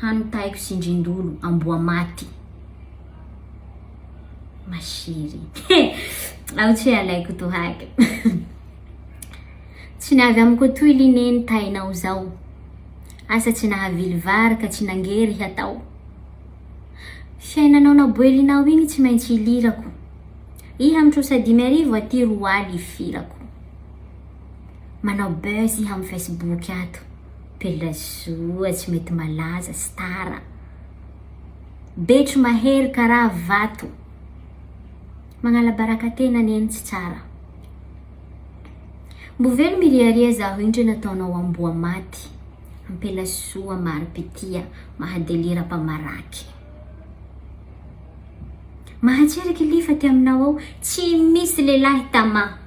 hanotaiko sindrindolo amboa maty. Mashiry. Ao tsy alaiko tohaky. Tsy navy amiko toy lineny tainao zao. Asa tsy nahavily vary ka tsy nangery hatao. Fiainanao na boelinao igny tsy maintsy ilirako. Iha mitrosa 10,000 aty roaly ifirako. Manao buzz iha amin'ny Facebook ato. Pelasoa tsy mety malaza stara. Betro mahery karaha vato. Magnala barakatena neny tsy tsara. Mbovelo miriaria zaho indre nataonao amboa maty. Ampelasoa maripitia mahadelira pamaraky. Mahatseriky lifa ty aminao ao tsy misy lelahy tama.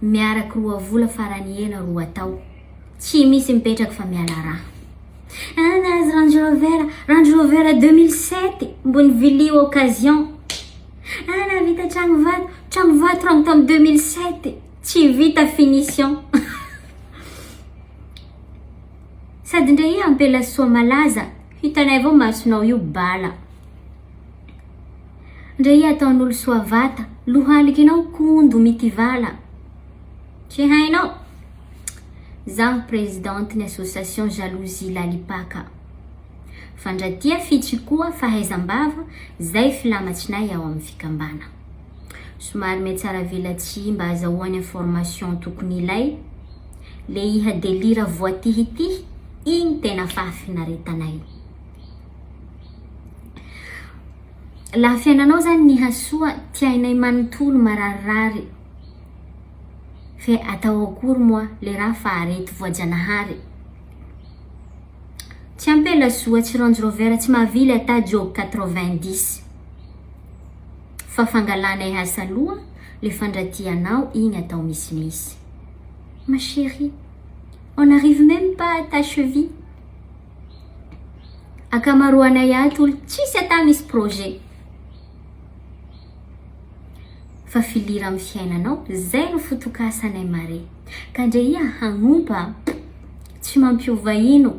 Miaraky roa vola farany ela roa tao. Tsy misy mipetraky fa miala raha. Nazy Range Rover 2007 mbony vili occasion. Navita tragno vato rano tam 2007 tsy vita finition. Sady ndre iha ampelasoa malaza hitanay avao masonao io bala. Ndre iha ataon'olo soa vata lohalikinao kondo mitivala. Tsy hainao. Zaho présidente ny association Jalousie Lalipaka. Fandratia fitsikoa fahaizam-bava zay filamatsinay ao amin'ny fikambana. Somary metsara velatsy mba azahoany information tokony ilay. Le iha delira voatihitihy igny tena fahafinaretanay. Laha fiainanao zany ny hasoa tiainay manontolo mararirary. Fe atao akory moa le raha faharety voajanahary. Tsy ampelasoa tsy Range Rover tsy mavily ata joke 90. Fa fangalanay hasaloa le fandratianao igny atao misimisi. Ma chérie, on n'arrive même pas à ta cheville. Akamaroanay ato tsisy ata misy projet. Fa filira amin'ny fiainanao zay no fotokasanay mare. Ka ndre iha hagnompa tsy mampiova ino.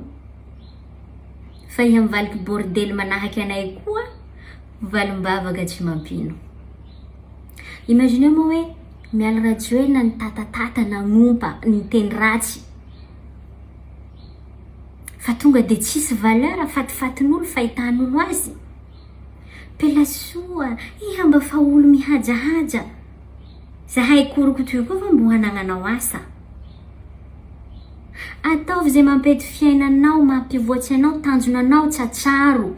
Fa iha mivaliky bordel manahaky anay koa valim-bavaka tsy mampino. Imagine mo hoe miala radio na ny tatatata nagnompa ny teny ratsy. Fa tonga de tsisy valeur fatifatin'olo fahitan'olo azy. Pelasoa, iha mba fa olo mihajahaja. Zahay koroko toy koa fa mbo hanagnanao asa. Ataovy zay mampety fiainanao mampivoatsy anao tanjonanao tsatsaro.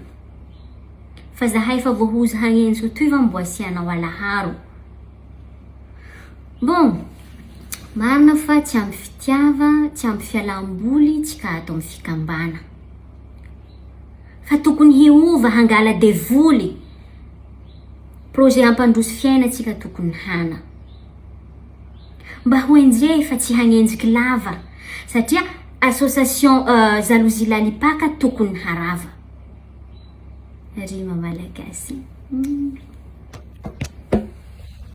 Fa zahay fa voahozy hagnenjiko toy fa mbo asianao alaharo. Bon, marina fa tsy ampy fitiava, tsy ampy fialamboly, tsy ka atao amin'ny fikambana. Fa tokony hiova hangala devoly. Projet ampandroso fiainatsika tokony hana. Mba hoenjey fa tsy hagnenjiky lava. Satria association Jalousie Lalipaka tokony harava. Rima malagasy.